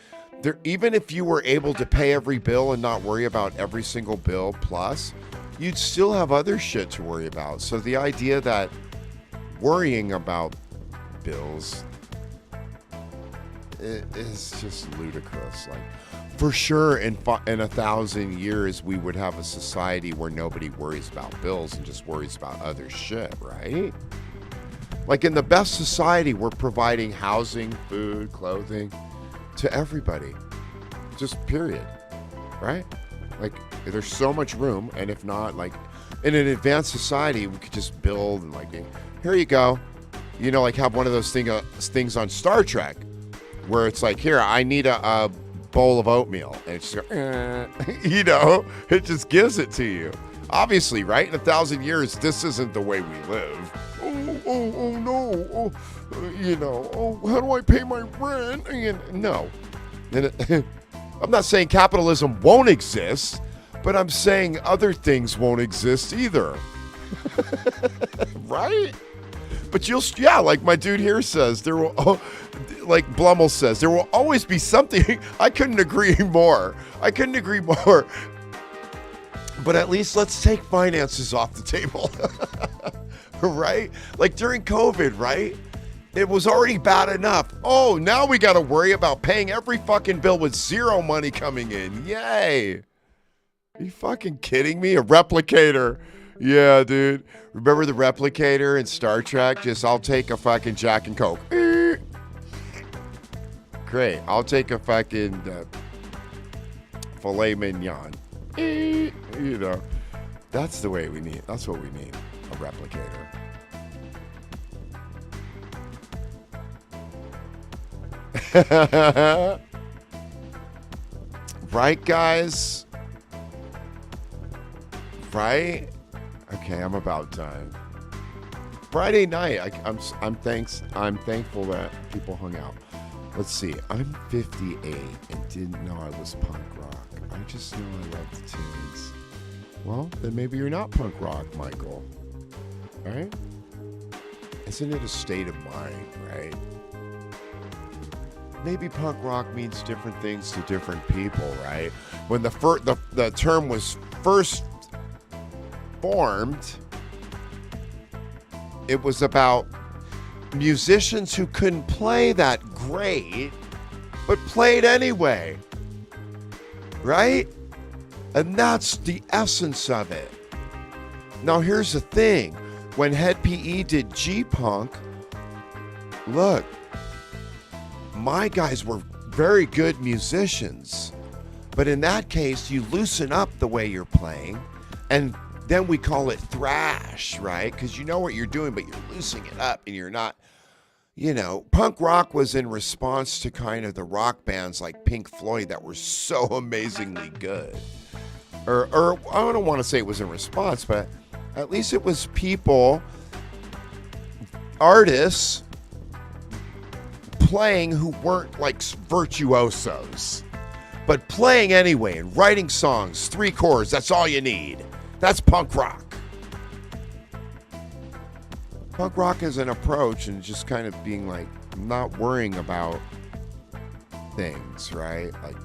even if you were able to pay every bill and not worry about every single bill plus, you'd still have other shit to worry about. So the idea that worrying about bills is just ludicrous. Like, for sure, in 1,000 years, we would have a society where nobody worries about bills and just worries about other shit, right? Like, in the best society, we're providing housing, food, clothing to everybody, just period, right? Like, there's so much room, and if not, like, in an advanced society, we could just build and like, here you go, like have one of those things on Star Trek, where it's like, here, I need a bowl of oatmeal, and it's just, it just gives it to you. Obviously, right? In 1,000 years, this isn't the way we live. Oh no, how do I pay my rent? No. I'm not saying capitalism won't exist, but I'm saying other things won't exist either. Right? But like my dude here says, there will, like Blummel says, there will always be something. I couldn't agree more. But at least let's take finances off the table. Right? Like during COVID, right? It was already bad enough. Oh, now we got to worry about paying every fucking bill with zero money coming in. Yay. Are you fucking kidding me? A replicator. Yeah, dude. Remember the replicator in Star Trek? Just, I'll take a fucking Jack and Coke. Great. I'll take a fucking filet mignon. That's the way we need. That's what we need. A replicator. Right, guys? Right? Okay, I'm about done. Friday night, I'm thankful that people hung out. Let's see. I'm 58 and didn't know I was punk rock. I just know I love the tunes. Well, then maybe you're not punk rock, Michael. All right? Isn't it a state of mind, right? Maybe punk rock means different things to different people, right? When the term was first formed, it was about musicians who couldn't play that great, but played anyway, right? And that's the essence of it. Now, here's the thing. When Head PE did G-Punk, look, my guys were very good musicians. But in that case, you loosen up the way you're playing, and then we call it thrash, right? Because you know what you're doing, but you're loosening it up, and you're not, punk rock was in response to kind of the rock bands like Pink Floyd that were so amazingly good. Or I don't want to say it was in response, but at least it was people, artists, playing who weren't like virtuosos, but playing anyway and writing songs, 3 chords, that's all you need. That's punk rock. Punk rock is an approach and just kind of being like, not worrying about things, right? Like,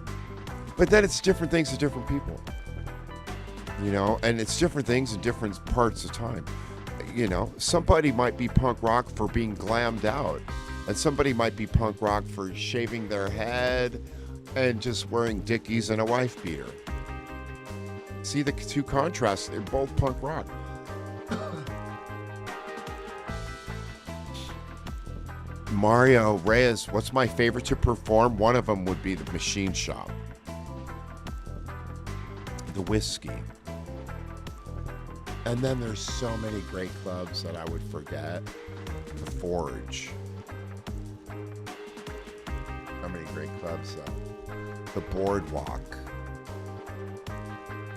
but then it's different things to different people, and it's different things in different parts of time. Somebody might be punk rock for being glammed out, and somebody might be punk rock for shaving their head and just wearing Dickies and a wife beater. See the two contrasts? They're both punk rock. Mario Reyes, what's my favorite to perform? One of them would be the Machine Shop. The Whiskey. And then there's so many great clubs that I would forget. The Forge. How many great clubs though? The Boardwalk.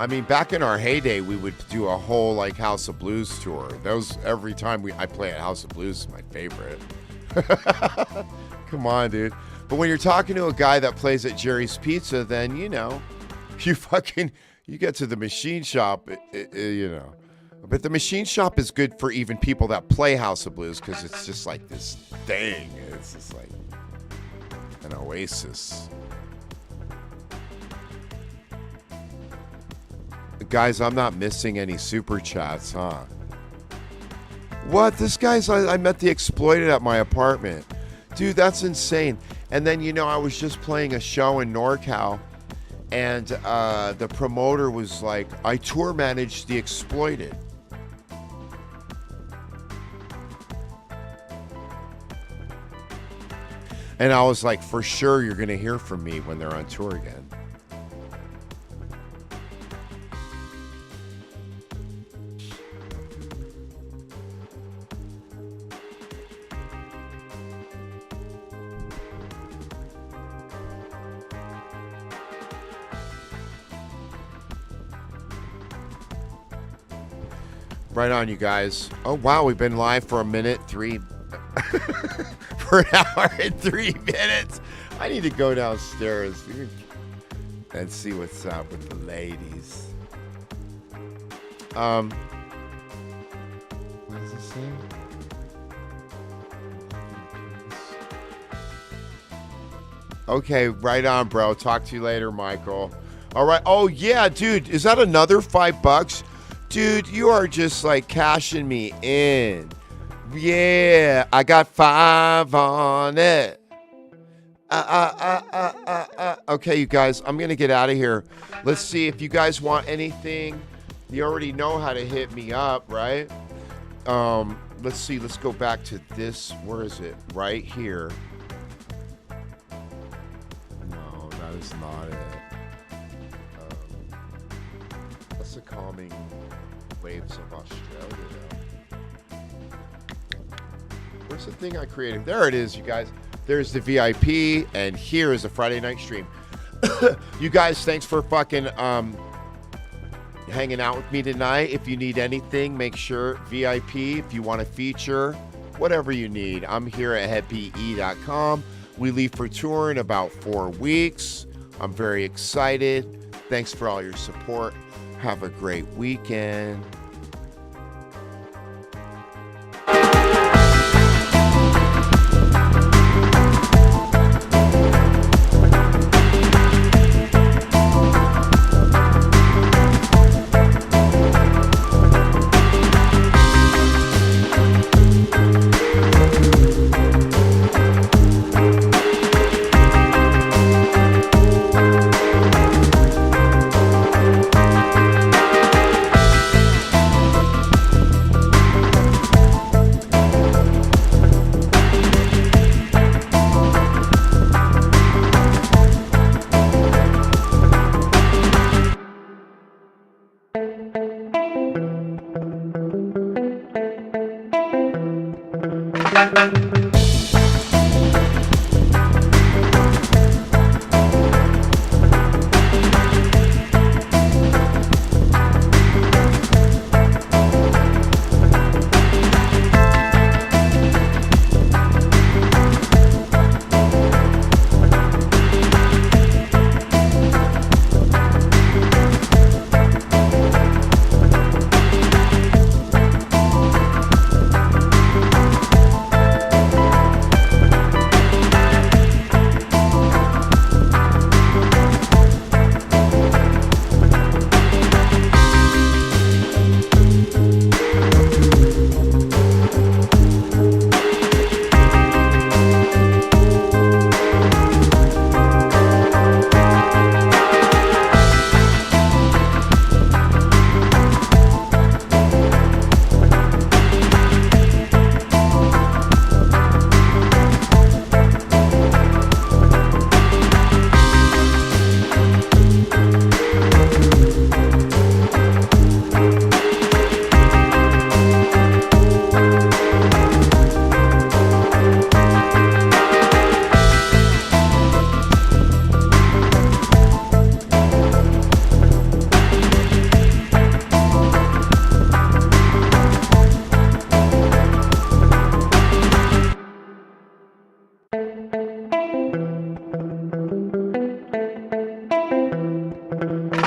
I mean, back in our heyday, we would do a whole like House of Blues tour. Those every time I play at House of Blues is my favorite. Come on, dude. But when you're talking to a guy that plays at Jerry's Pizza, then you get to the Machine Shop, But the Machine Shop is good for even people that play House of Blues because it's just like this thing. It's just like an oasis. Guys, I'm not missing any super chats, huh? What? This guy's, I met the Exploited at my apartment. Dude, that's insane. And then, I was just playing a show in NorCal, and the promoter was like, I tour managed the Exploited. And I was like, for sure you're going to hear from me when they're on tour again. Right on, you guys. Oh, wow, we've been live for a minute, for an hour and 3 minutes. I need to go downstairs and see what's up with the ladies. What does it say? Okay, right on, bro. Talk to you later, Michael. All right. Oh, yeah, dude. Is that another $5? Dude, you are just like cashing me in. Yeah, I got 5 on it. Okay, you guys, I'm going to get out of here. Let's see if you guys want anything. You already know how to hit me up, right? Let's see. Let's go back to this. Where is it? Right here. No, that is not it. That's the calming waves of Australia. Where's the thing I created? There it is, you guys. There's the VIP, and here is the Friday night stream. You guys, thanks for fucking hanging out with me tonight. If you need anything, make sure VIP. If you want a feature, whatever you need, I'm here at headpe.com. We leave for tour in about 4 weeks. I'm very excited. Thanks for all your support. Have a great weekend.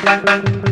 Bye.